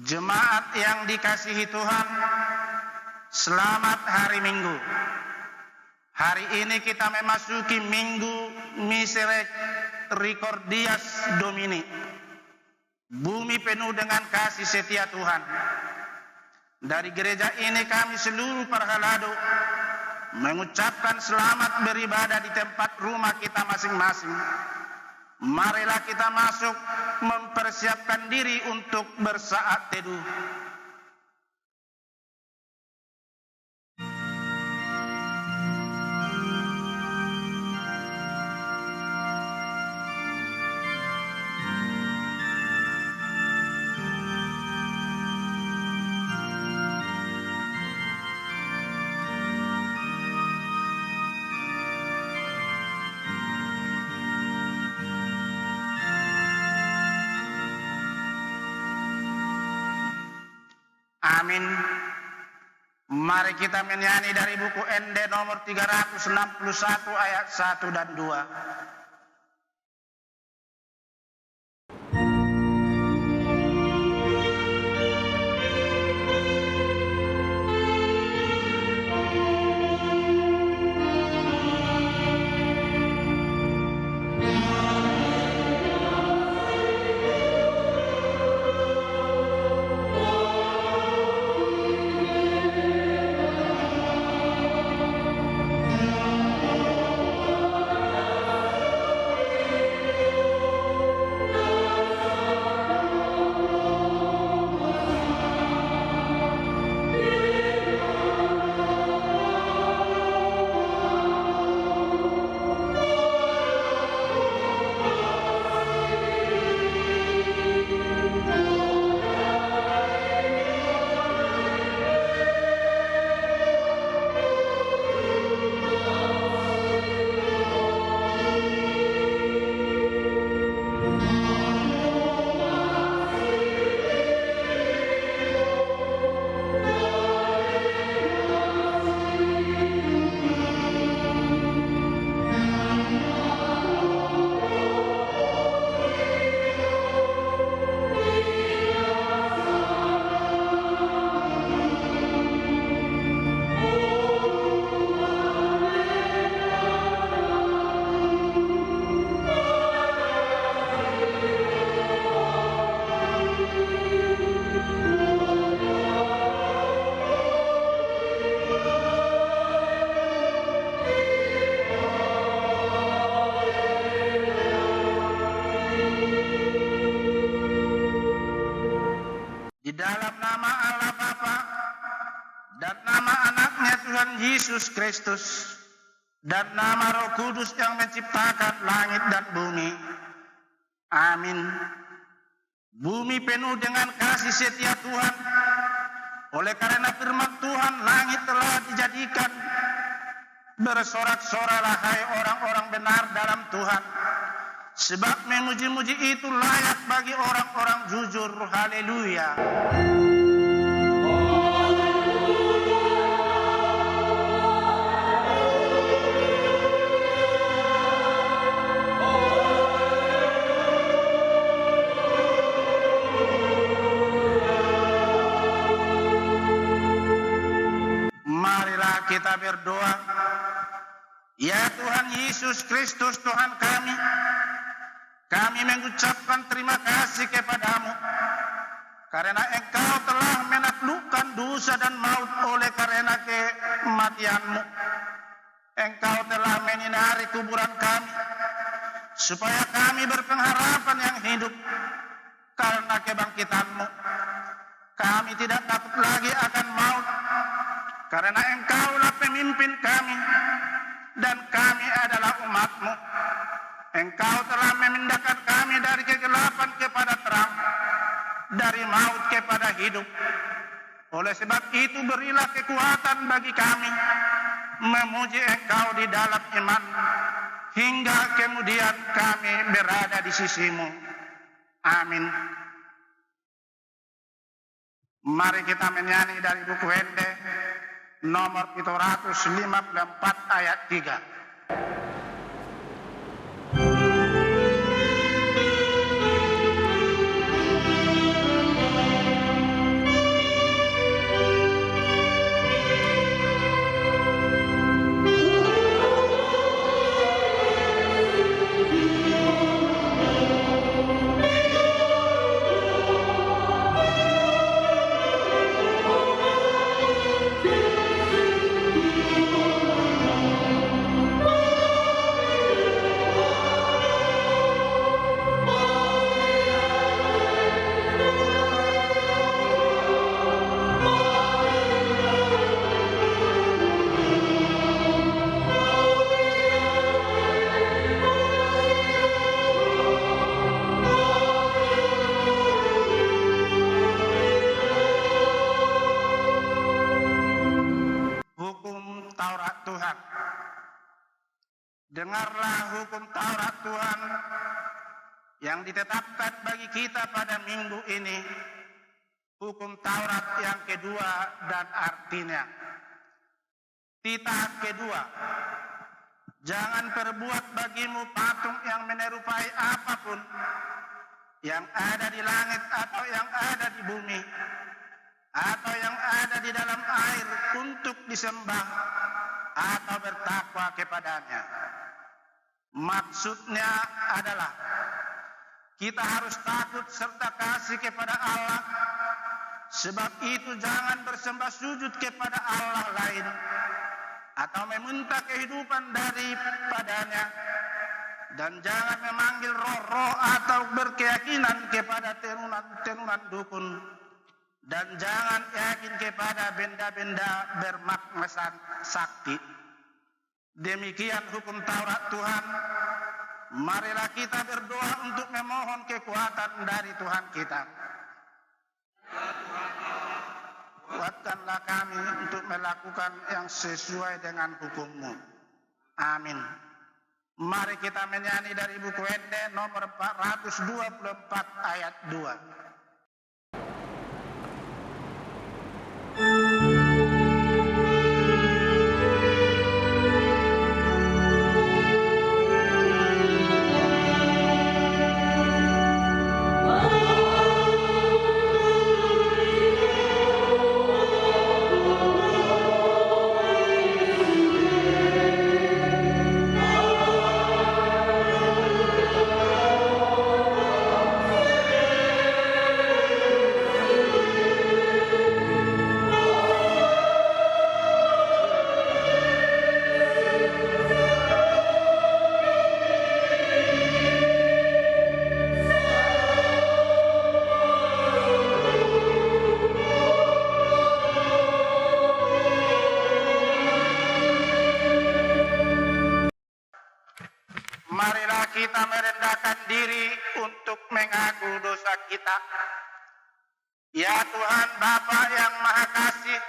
Jemaat yang dikasihi Tuhan, selamat hari Minggu. Hari ini kita memasuki Minggu Misericordias Domini. Bumi penuh dengan kasih setia Tuhan. Dari gereja ini kami seluruh Parhalado mengucapkan selamat beribadah di tempat rumah kita masing-masing. Marilah kita masuk mempersiapkan diri untuk bersaat teduh. Amin. Mari kita menyanyi dari buku ND nomor 361 ayat 1 dan 2. Di dalam nama Allah Bapa dan nama anaknya Tuhan Yesus Kristus dan nama Roh Kudus yang menciptakan langit dan bumi. Amin. Bumi penuh dengan kasih setia Tuhan. Oleh karena firman Tuhan, langit telah dijadikan. Bersorak-soralah hai orang-orang benar dalam Tuhan. Sebab memuji-muji itu layak bagi orang-orang jujur. Haleluya. Marilah kita berdoa. Ya Tuhan Yesus Kristus Tuhan kami, kami mengucapkan terima kasih kepadamu karena Engkau telah menaklukkan dosa dan maut oleh karena kematian-Mu. Engkau telah menyinari kuburan kami supaya kami berpengharapan yang hidup karena kebangkitan-Mu. Kami tidak takut lagi akan maut karena Engkaulah pemimpin kami dan kami adalah umat-Mu. Engkau telah memindahkan kami dari kegelapan kepada terang, dari maut kepada hidup. Oleh sebab itu berilah kekuatan bagi kami memuji Engkau di dalam iman, hingga kemudian kami berada di sisi-Mu. Amin. Mari kita menyanyi dari buku ND nomor 754 ayat 3. Tuhan. Dengarlah hukum Taurat Tuhan yang ditetapkan bagi kita pada minggu ini. Hukum Taurat yang kedua dan artinya. Titah kedua. Jangan perbuat bagimu patung yang menyerupai apapun yang ada di langit atau yang ada di bumi atau yang ada di dalam air untuk disembah atau bertakwa kepadanya. Maksudnya adalah kita harus takut serta kasih kepada Allah. Sebab itu jangan bersembah sujud kepada Allah lain atau meminta kehidupan daripadanya, dan jangan memanggil roh-roh atau berkeyakinan kepada tenunan dukun, dan jangan yakin kepada benda-benda bermakna sakti. Demikian hukum Taurat Tuhan. Marilah kita berdoa untuk memohon kekuatan dari Tuhan kita. Kuatkanlah kami untuk melakukan yang sesuai dengan hukum-Mu. Amin. Mari kita menyanyi dari buku Ende nomor 424 ayat 2. Marilah kita merendahkan diri untuk mengaku dosa kita. Ya Tuhan Bapa yang Maha Kasih,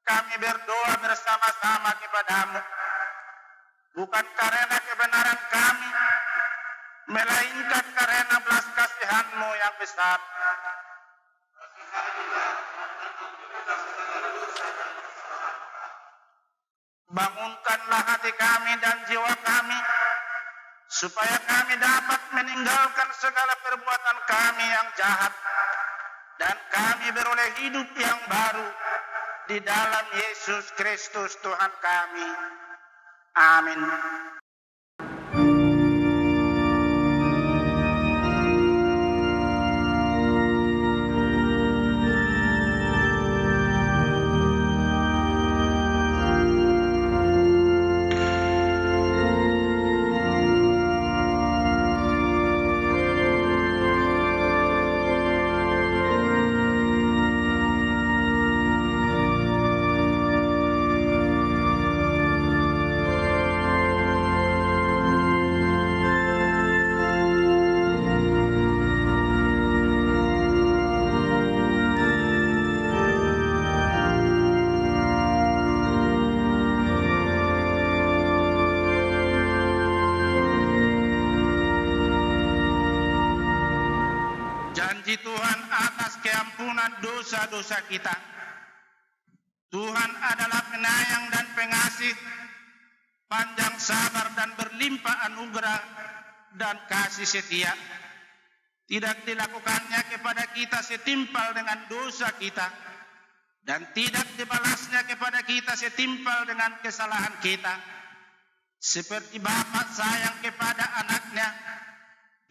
kami berdoa bersama-sama kepada-Mu, bukan karena kebenaran kami, melainkan karena belas kasihan-Mu yang besar. Bangunkanlah hati kami dan jiwa kami, supaya kami dapat meninggalkan segala perbuatan kami yang jahat, dan kami beroleh hidup yang baru di dalam Yesus Kristus Tuhan kami. Amin. Janji Tuhan atas keampunan dosa-dosa kita. Tuhan adalah penyayang dan pengasih, panjang sabar dan berlimpah anugerah dan kasih setia. Tidak dilakukannya kepada kita setimpal dengan dosa kita, dan tidak dibalasnya kepada kita setimpal dengan kesalahan kita. Seperti Bapa sayang kepada anaknya,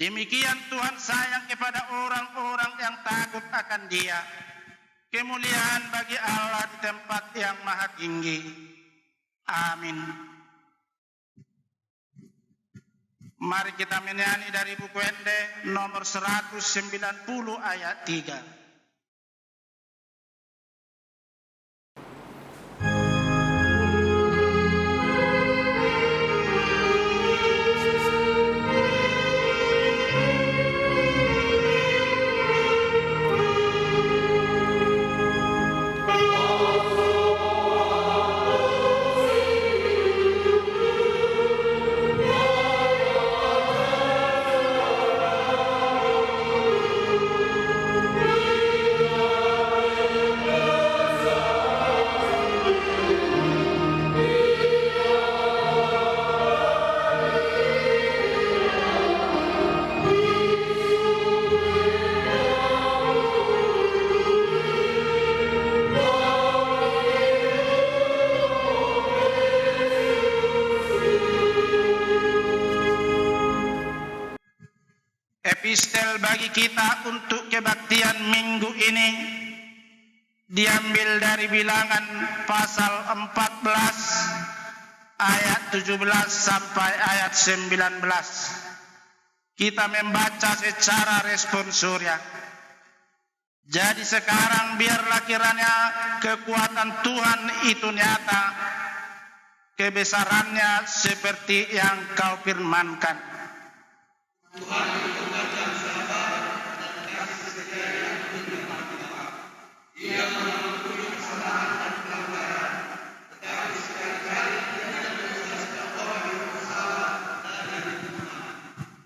demikian Tuhan sayang kepada orang-orang yang takut akan Dia. Kemuliaan bagi Allah di tempat yang maha tinggi. Amin. Mari kita menyanyi dari buku Ende nomor 190 ayat 3. epistel bagi kita untuk kebaktian minggu ini diambil dari Bilangan pasal 14 ayat 17 sampai ayat 19. Kita membaca secara responsorial. Jadi sekarang biarlah kiranya kekuatan Tuhan itu nyata, kebesarannya seperti yang Kau firmankan. Tuhan itu macam sahabat dan kasih setia yang berlimpah. Dia mengampuni kesalahan dan pelanggaran, tetapi sekali-kali dia tidak membalaskan orang yang bersalah dari lingkungan.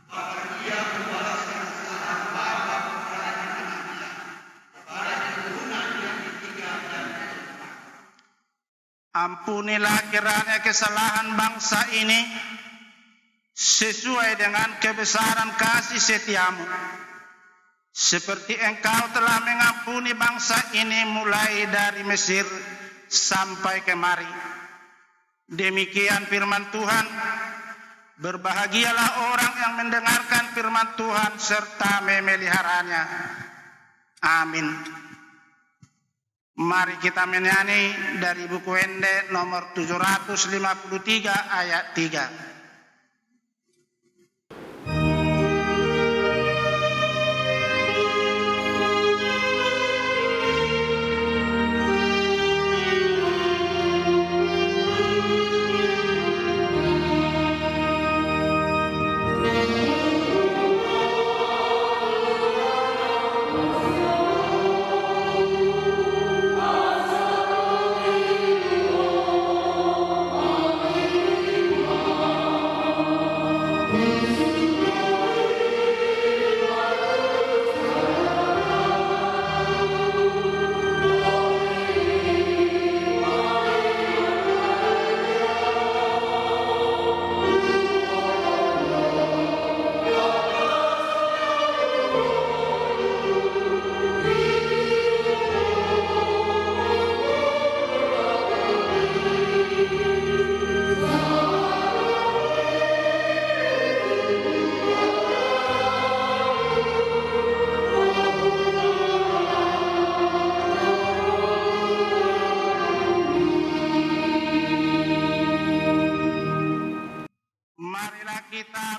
Maka dia membalaskan kesalahan bapa kepada anak-anaknya, kepada keturunan yang ketiga dan keempat. Ampunilah kiranya kesalahan bangsa ini sesuai dengan kebesaran kasih setiamu, seperti Engkau telah mengampuni bangsa ini mulai dari Mesir sampai kemari. Demikian firman Tuhan. Berbahagialah orang yang mendengarkan firman Tuhan serta memeliharanya. Amin. Mari kita menyanyi dari buku Ende nomor 753 ayat 3.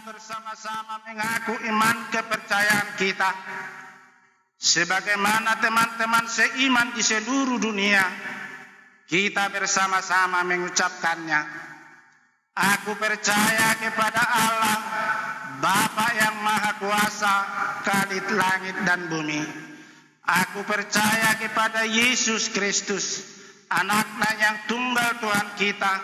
Bersama-sama mengaku iman kepercayaan kita sebagaimana teman-teman seiman di seluruh dunia. Kita bersama-sama mengucapkannya. Aku percaya kepada Allah Bapa yang Maha Kuasa, Khalid langit dan bumi. Aku percaya kepada Yesus Kristus, Anak-Nya yang tunggal Tuhan kita,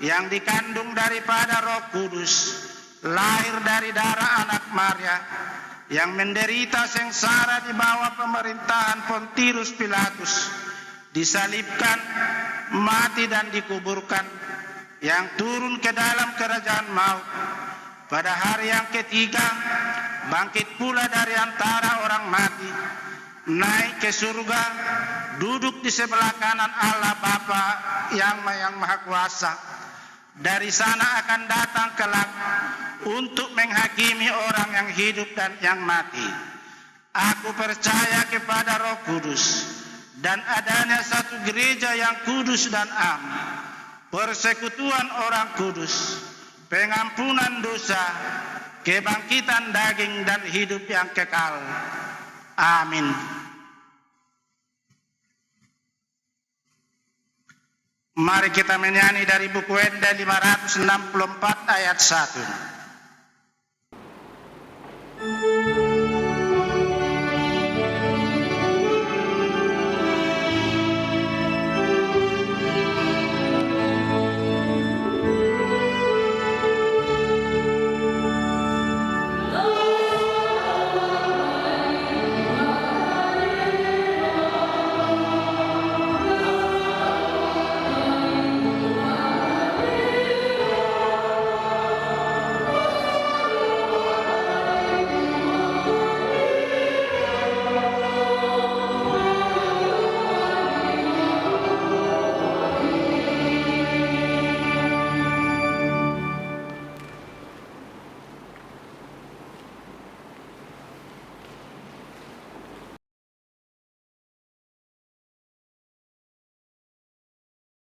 yang dikandung daripada Roh Kudus, lahir dari darah anak Maria, yang menderita sengsara di bawah pemerintahan Pontius Pilatus, disalibkan, mati dan dikuburkan, yang turun ke dalam kerajaan maut, pada hari yang ketiga bangkit pula dari antara orang mati, naik ke surga, duduk di sebelah kanan Allah Bapa yang Maha Kuasa. Dari sana akan datang kelak untuk menghakimi orang yang hidup dan yang mati. Aku percaya kepada Roh Kudus dan adanya satu gereja yang kudus dan am, persekutuan orang kudus, pengampunan dosa, kebangkitan daging dan hidup yang kekal. Amin. Mari kita menyanyi dari buku Ende 564 ayat 1.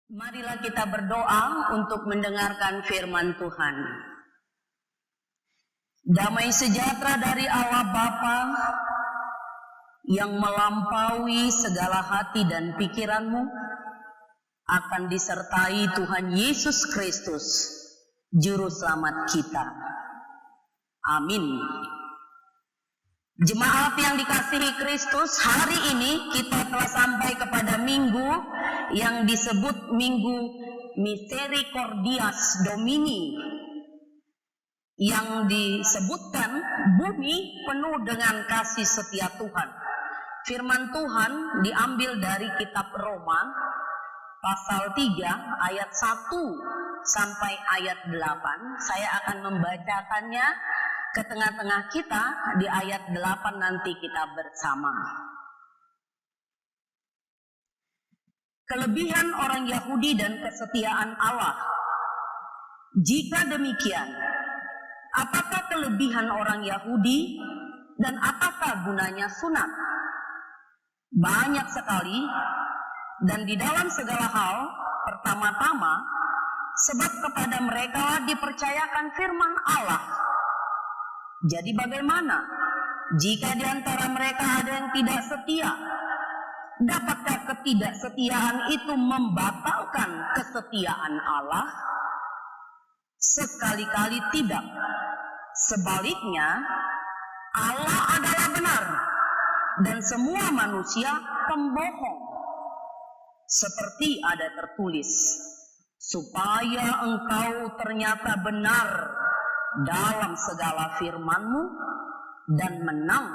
Marilah kita berdoa untuk mendengarkan firman Tuhan. Damai sejahtera dari Allah Bapa yang melampaui segala hati dan pikiranmu akan disertai Tuhan Yesus Kristus, Juru Selamat kita. Amin. Jemaat yang dikasihi Kristus, hari ini kita telah sampai kepada minggu yang disebut Minggu Misericordias Domini, yang disebutkan bumi penuh dengan kasih setia Tuhan. Firman Tuhan diambil dari kitab Roma pasal 3 ayat 1 sampai ayat 8. Saya akan membacakannya ke tengah-tengah kita di ayat 8, nanti kita bersama. Kelebihan orang Yahudi dan kesetiaan Allah. Jika demikian, apakah kelebihan orang Yahudi dan apakah gunanya sunat? Banyak sekali, dan di dalam segala hal, pertama-tama, sebab kepada mereka dipercayakan firman Allah. Jadi bagaimana jika di antara mereka ada yang tidak setia? Dapatkah ketidaksetiaan itu membatalkan kesetiaan Allah? Sekali-kali tidak. Sebaliknya, Allah adalah benar dan semua manusia pembohong. Seperti ada tertulis, supaya engkau ternyata benar dalam segala firman-Mu dan menang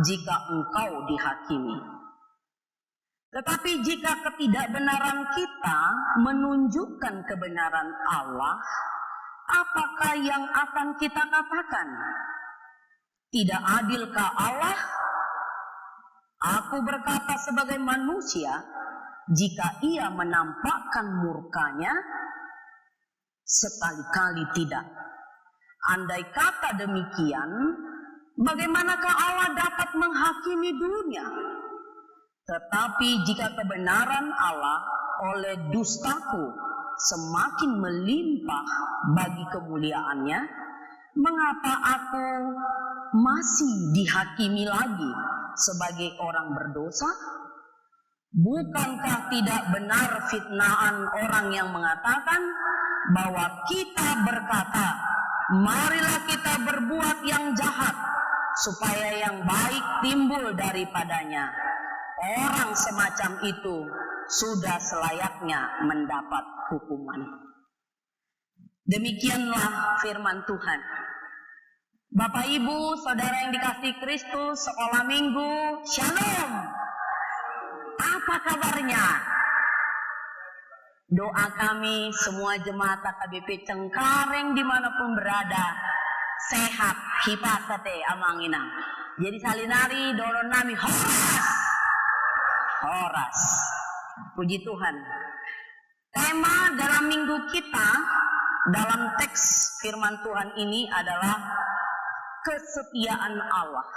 jika engkau dihakimi. Tetapi jika ketidakbenaran kita menunjukkan kebenaran Allah, apakah yang akan kita katakan? Tidak adilkah Allah? Aku berkata sebagai manusia, jika ia menampakkan murkanya, sekali-kali tidak. Andai kata demikian, bagaimanakah Allah dapat menghakimi dunia? Tetapi jika kebenaran Allah oleh dustaku semakin melimpah bagi kemuliaannya, mengapa aku masih dihakimi lagi sebagai orang berdosa? Bukankah tidak benar fitnaan orang yang mengatakan bahwa kita berkata, marilah kita berbuat yang jahat supaya yang baik timbul daripadanya. Orang semacam itu sudah selayaknya mendapat hukuman. Demikianlah firman Tuhan. Bapak Ibu, saudara yang dikasihi Kristus, sekolah minggu, Shalom. Apa kabarnya? Doa kami semua jemaat KBP Cengkareng dimanapun berada, sehat, hipasate amangina. Jadi salinari doron nami horas. Puji Tuhan. Tema dalam minggu kita dalam teks firman Tuhan ini adalah kesetiaan Allah.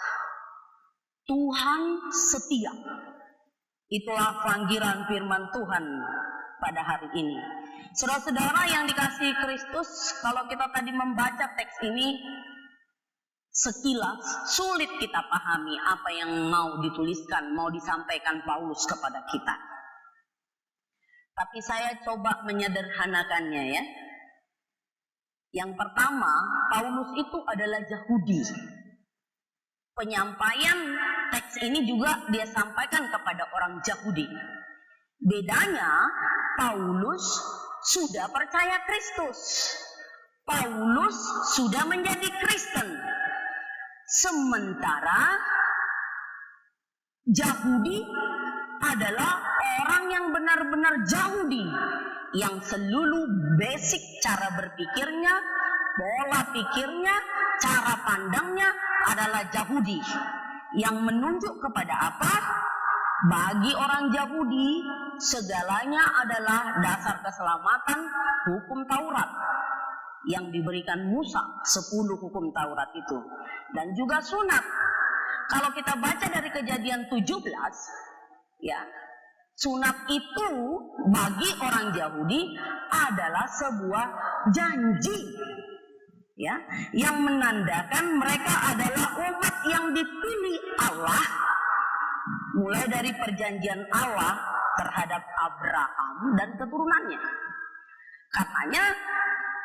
Tuhan setia. Itulah panggilan firman Tuhan pada hari ini. Saudara-saudara yang dikasihi Kristus, kalau kita tadi membaca teks ini, sekilas sulit kita pahami apa yang mau dituliskan, mau disampaikan Paulus kepada kita. Tapi saya coba menyederhanakannya ya. Yang pertama, Paulus itu adalah Yahudi. Penyampaian teks ini juga dia sampaikan kepada orang Yahudi. Bedanya, Paulus sudah percaya Kristus. Paulus sudah menjadi Kristen. Sementara Yahudi adalah orang yang benar-benar Yahudi, yang seluruh basic cara berpikirnya, pola pikirnya, cara pandangnya adalah Yahudi, yang menunjuk kepada apa? Bagi orang Yahudi, segalanya adalah dasar keselamatan hukum Taurat yang diberikan Musa, 10 hukum Taurat itu, dan juga sunat. Kalau kita baca dari Kejadian 17, ya, Sunat itu bagi orang Yahudi adalah sebuah janji, ya, yang menandakan mereka adalah umat yang dipilih Allah mulai dari perjanjian Allah terhadap Abraham dan keturunannya. Katanya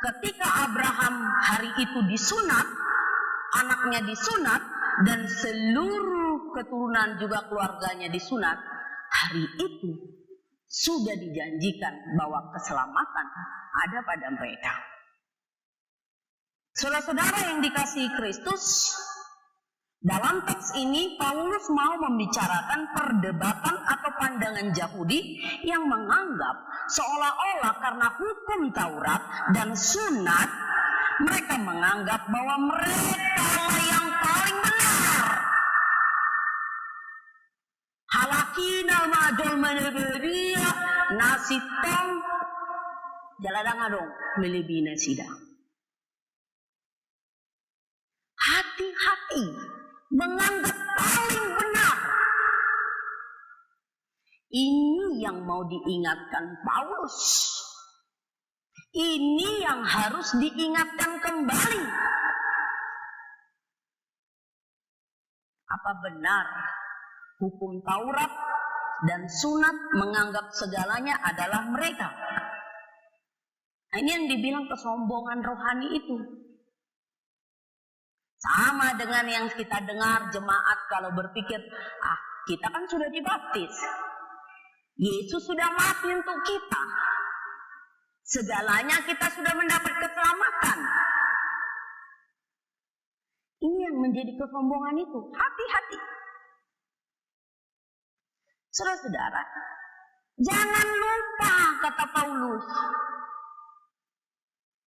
ketika Abraham hari itu disunat, anaknya disunat, dan seluruh keturunan juga keluarganya disunat, hari itu sudah dijanjikan bahwa keselamatan ada pada mereka. Saudara-saudara yang dikasihi Kristus, dalam teks ini Paulus mau membicarakan perdebatan atau pandangan Yahudi yang menganggap seolah-olah karena hukum Taurat dan sunat, mereka menganggap bahwa mereka lah yang paling benar. Halakina majol meneberia nasitong jaladang adong melebina sida. Hati-hati menganggap paling benar. Ini yang mau diingatkan Paulus. Ini yang harus diingatkan kembali. Apa benar hukum Taurat dan sunat menganggap segalanya adalah mereka? Nah, ini yang dibilang kesombongan rohani itu. Sama dengan yang kita dengar jemaat kalau berpikir, kita kan sudah dibaptis. Yesus sudah mati untuk kita. Segalanya kita sudah mendapat keselamatan. Ini yang menjadi kesombongan itu. Hati-hati. Saudara-saudara, jangan lupa kata Paulus,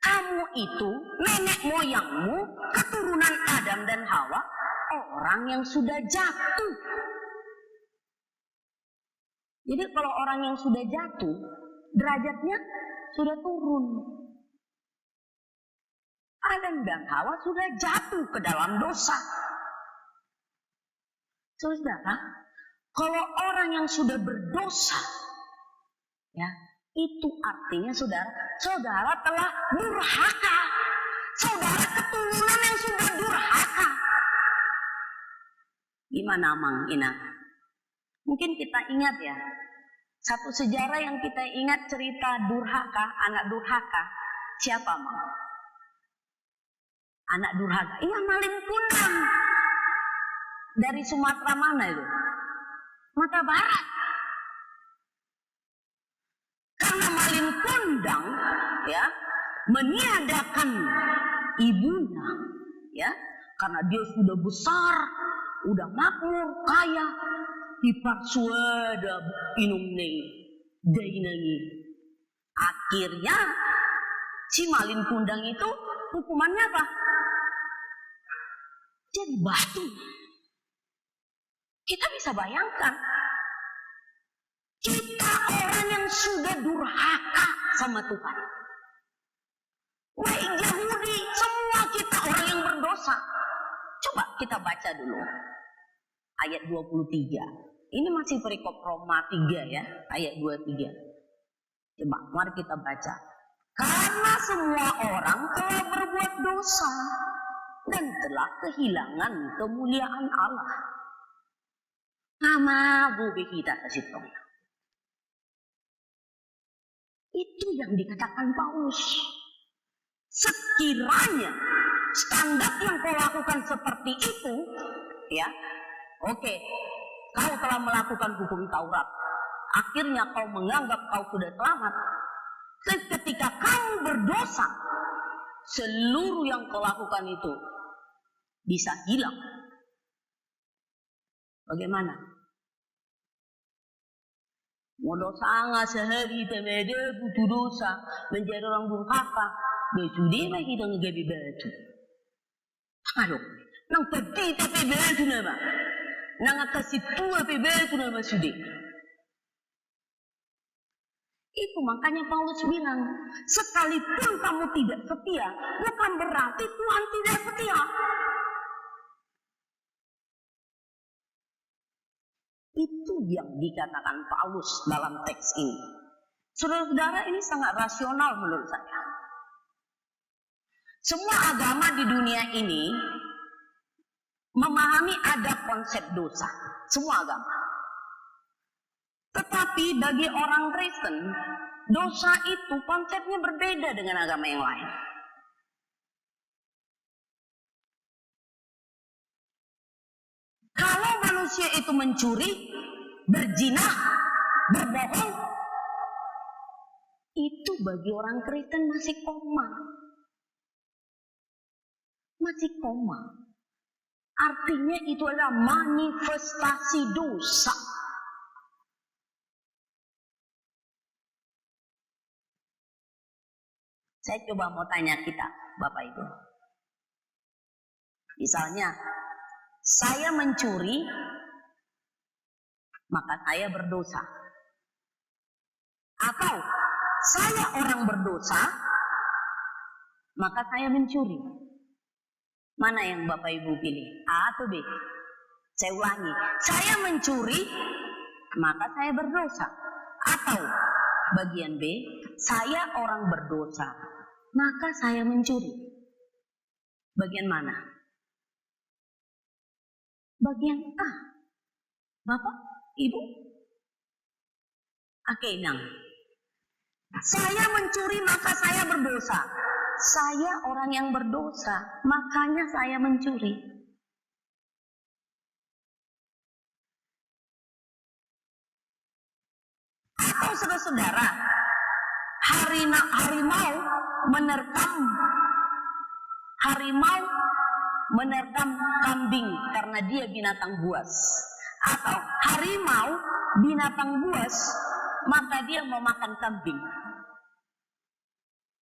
kamu itu nenek moyangmu, keturunan Adam dan Hawa, orang yang sudah jatuh. Jadi kalau orang yang sudah jatuh, derajatnya sudah turun. Adam dan Hawa sudah jatuh ke dalam dosa. Saudara, kalau orang yang sudah berdosa, ya, itu artinya saudara telah durhaka. Saudara keturunan yang sudah durhaka. Gimana Mang Ina? Mungkin kita ingat ya, satu sejarah yang kita ingat cerita durhaka, anak durhaka. Siapa Mang? Anak durhaka. Iya, Malin Kundang. Dari Sumatera mana itu? Sumatera Barat. Karena Malin Kundang, ya, meniadakan ibunya, ya, karena dia sudah besar, udah makmur, kaya, hipar suada inum nei, dainangi. Akhirnya si Malin Kundang itu hukumannya apa? Jadi batu. Kita bisa bayangkan, kita orang yang sudah durhaka sama Tuhan. Baik Yahudi, semua kita orang yang berdosa. Coba kita baca dulu ayat 23. Ini masih perikop Roma 3 ya, ayat 23. Coba mari kita baca. Karena semua orang telah berbuat dosa dan telah kehilangan kemuliaan Allah. Nama bubi kita sesitong. Itu yang dikatakan Paulus. Sekiranya standar yang kau lakukan seperti itu, ya, oke, kau telah melakukan hukum Taurat. Akhirnya kau menganggap kau sudah selamat. Ketika kamu berdosa, seluruh yang kau lakukan itu bisa hilang. Bagaimana? Mau dosa nggak sehari temede butuh dosa menjadi orang durhaka. Besude mah kita ngegabi batu. Aduh, nang peti tapi batu nama, nang kasih tua tapi batu nama sude. Itu makanya Paulus bilang, sekalipun kamu tidak setia, bukan berarti Tuhan tidak setia. Itu yang dikatakan Paulus dalam teks ini. Saudara-saudara, ini sangat rasional menurut saya. Semua agama di dunia ini memahami ada konsep dosa. Semua agama. Tetapi bagi orang Kristen, dosa itu konsepnya berbeda dengan agama yang lain. Kalau manusia itu mencuri, berzina, berbohong, itu bagi orang Kristen masih koma. Masih koma. Artinya itu adalah manifestasi dosa. Saya coba mau tanya kita, Bapak Ibu. Misalnya, saya mencuri, maka saya berdosa. Atau saya orang berdosa, maka saya mencuri. Mana yang Bapak Ibu pilih? A atau B? Saya ulangi. Saya mencuri, maka saya berdosa. Atau bagian B, saya orang berdosa, maka saya mencuri. Bagian mana? Bagian A. Bapak, Ibu? Oke, Nang. Saya mencuri maka saya berdosa. Saya orang yang berdosa, makanya saya mencuri. Atau saudara-saudara, harimau menerkam kambing karena dia binatang buas. Atau harimau binatang buas, maka dia mau makan kambing.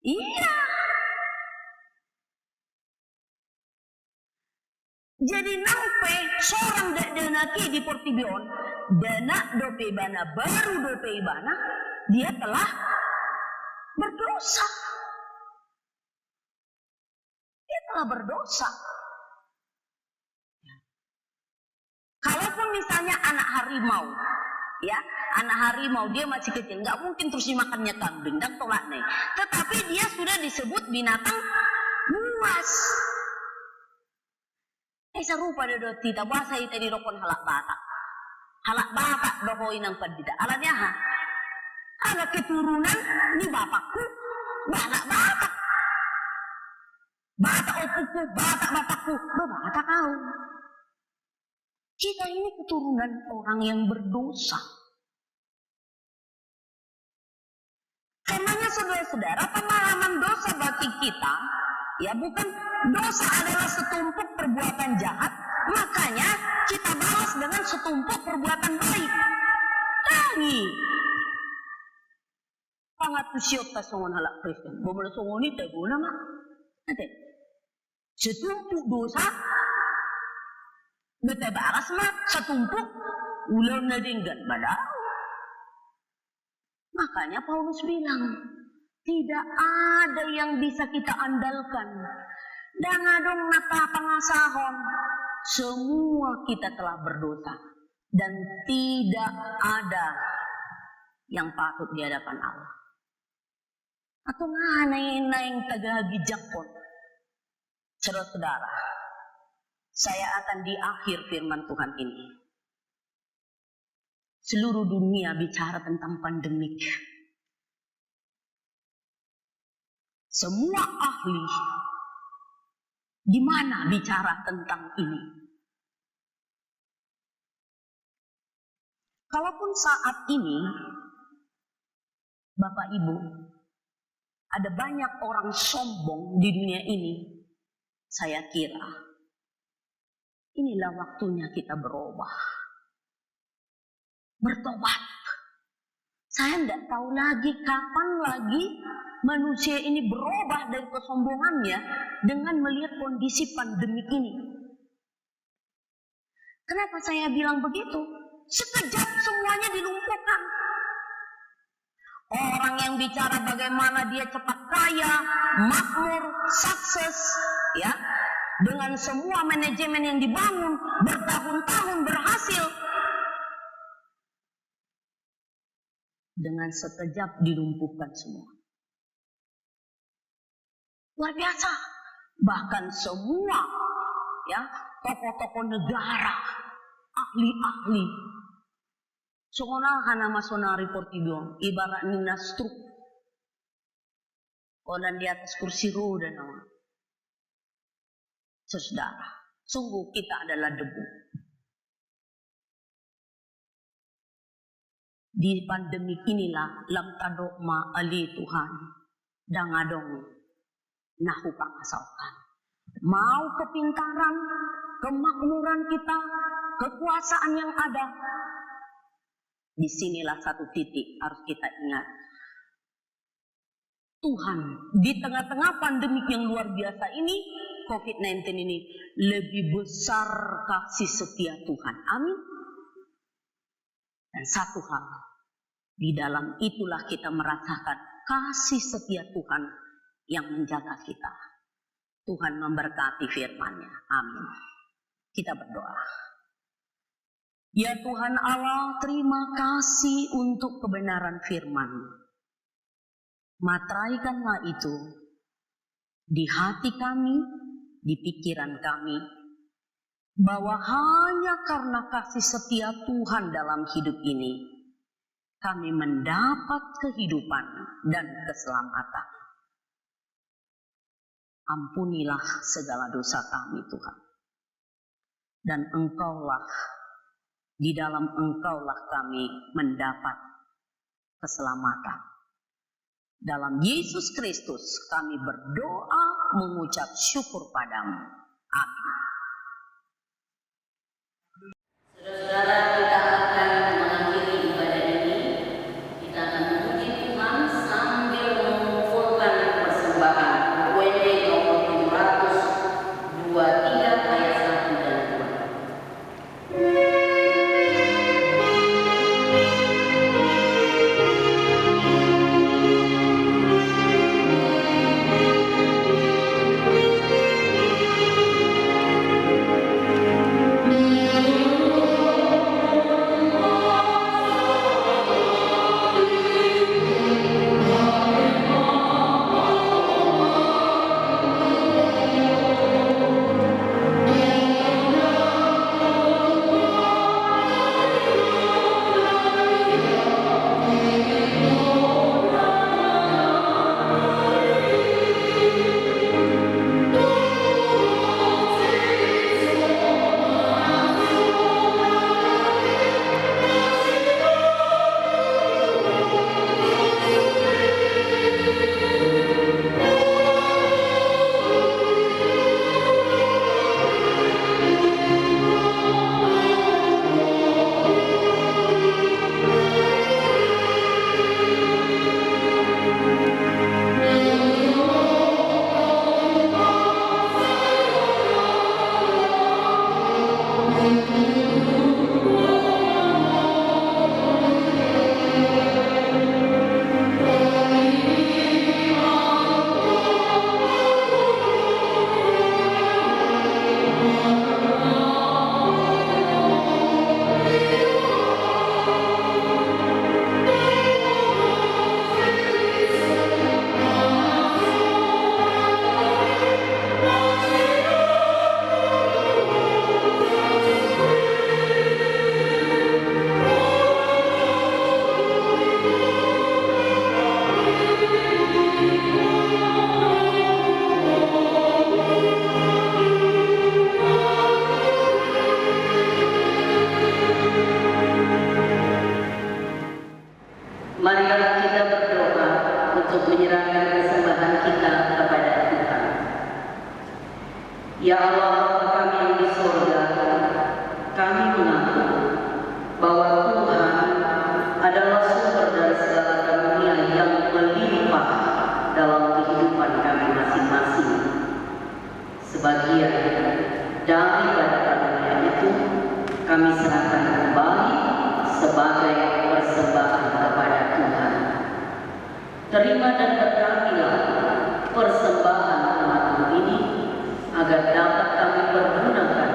Iya. Jadi nampe seorang denaki di Portibion, dana dope bana baru dope bana, dia telah berdosa. Dia telah berdosa. Kalaupun misalnya anak harimau, ya, anak harimau dia masih kecil, nggak mungkin terus dimakannya kambing dan tolak nih. Tetapi dia sudah disebut binatang buas. Serupa dodo tita bahasa ita di rokon halak bata doho inang pandida alatnya ha. Ada keturunan ni bapakku, bata opuku, bata bapakku, bata kau. Kita ini keturunan orang yang berdosa. Karenanya saudara-saudara, pemahaman dosa bagi kita, ya bukan dosa adalah setumpuk perbuatan jahat, makanya kita balas dengan setumpuk perbuatan baik. Lagi. Pangatusyot ta songon halak Kristen. Bomola songon ito, guna mak. Nanti. Setumpuk dosa, bete baras mak, setumpuk, ulang na dinggan badao. Makanya Paulus bilang, tidak ada yang bisa kita andalkan. Dan adong nata pangasahon. Semua kita telah berdosa. Dan tidak ada yang patut di hadapan Allah. Atau ngana yang tagagijakon. Saudara-saudara, saya akan di akhir firman Tuhan ini. Seluruh dunia bicara tentang pandemik. Semua ahli di mana bicara tentang ini. Kalaupun saat ini, Bapak Ibu, ada banyak orang sombong di dunia ini, saya kira inilah waktunya kita berubah, bertobat. Saya tidak tahu lagi kapan lagi manusia ini berubah dari kesombongannya dengan melihat kondisi pandemik ini. Kenapa saya bilang begitu? Sekejap semuanya dilumpuhkan. Orang yang bicara bagaimana dia cepat kaya, makmur, sukses, ya, dengan semua manajemen yang dibangun bertahun-tahun berhasil. dengan sekejap dilumpuhkan semua. Luar biasa. Bahkan semua ya tokoh-tokoh negara, ahli-ahli, songonahan nama sonari portibong, ibarat nina struk, konan di atas kursi roda nama. Saudara, sungguh kita adalah debu. Di pandemi inilah lam tadokma ali Tuhan dangadong nahu pangasaukan. Mau kepintaran, kemakmuran kita, kekuasaan yang ada. Disinilah satu titik harus kita ingat. Tuhan di tengah-tengah pandemik yang luar biasa ini, COVID-19 ini, lebih besar kasih setia Tuhan. Amin. Dan satu hal, di dalam itulah kita merasakan kasih setia Tuhan yang menjaga kita. Tuhan memberkati firman-Nya. Amin. Kita berdoa. Ya Tuhan Allah, terima kasih untuk kebenaran firman-Mu. Materaikanlah itu di hati kami, di pikiran kami, bahwa hanya karena kasih setia Tuhan dalam hidup ini, kami mendapat kehidupan dan keselamatan. Ampunilah segala dosa kami Tuhan. Dan Engkaulah, di dalam Engkaulah kami mendapat keselamatan. Dalam Yesus Kristus kami berdoa mengucap syukur padamu. Amin. Saudara-saudara, kita akan mengakhiri ibadah ini. Kita akan memuji Tuhan sambil mengumpulkan persembahan. UND nomor 723 ayat 1 dan 2. Marilah kita berdoa untuk menyerahkan persembahan kita kepada Tuhan. Ya Allah, Bapa kami yang di surga, kami mengaku bahwa Tuhan adalah sumber dari segala karunia yang melimpah dalam kehidupan kami masing-masing. Sebagian daripada karunia itu kami serahkan kembali sebagai persembahan kepada Tuhan. Terima dan berkatilah persembahan umat ini agar dapat kami pergunakan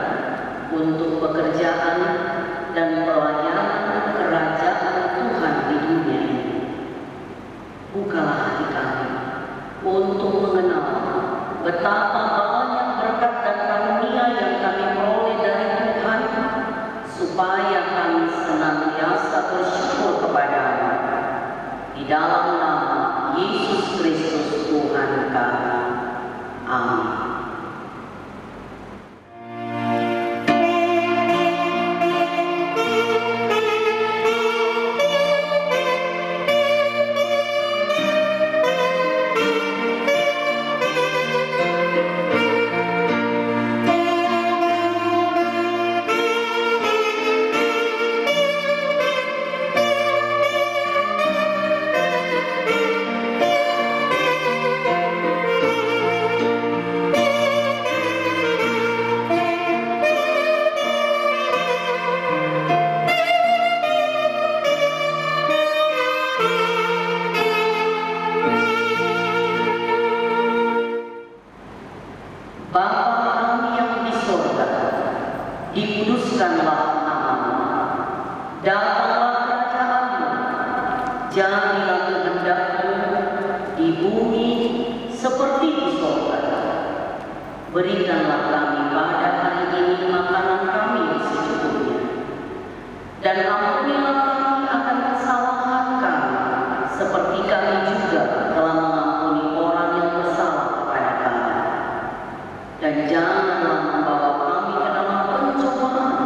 untuk pekerjaan dan pelayanan kerajaan Tuhan di dunia ini. Bukalah hati kami untuk mengenal betapa banyak berkat dan karunia yang kami peroleh dari Tuhan, supaya kami senantiasa bersyukur kepada-Mu. Di dalam nama Yesus Kristus Tuhan kami. Amin. Bapa kami yang di sorga, dikuduskanlah nama-Mu. Datanglah kerajaan-Mu, jadilah kehendak-Mu di bumi seperti di sorga. Berikanlah kami pada hari ini makanan kami yang secukupnya, dan ampunilah kami akan kesalahan kami, seperti kami juga telah mengampuni orang yang bersalah kepada kami. Dan janganlah membawa kami ke dalam pencobaan,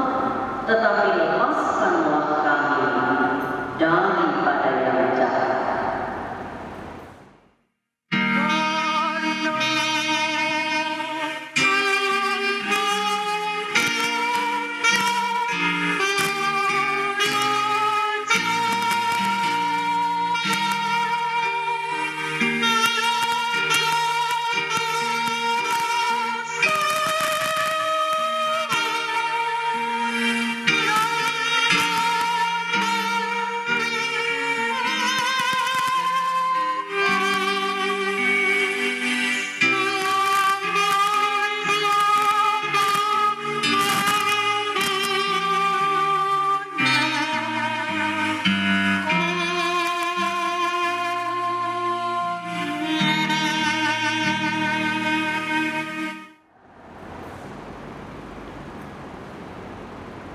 tetapi lepaskanlah kami daripada yang jahat.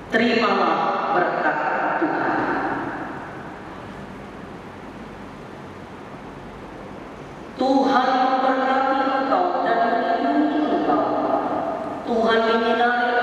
Terimalah berkat Tuhan. Tuhan memberkati engkau dan melindungi engkau. Tuhan menyinari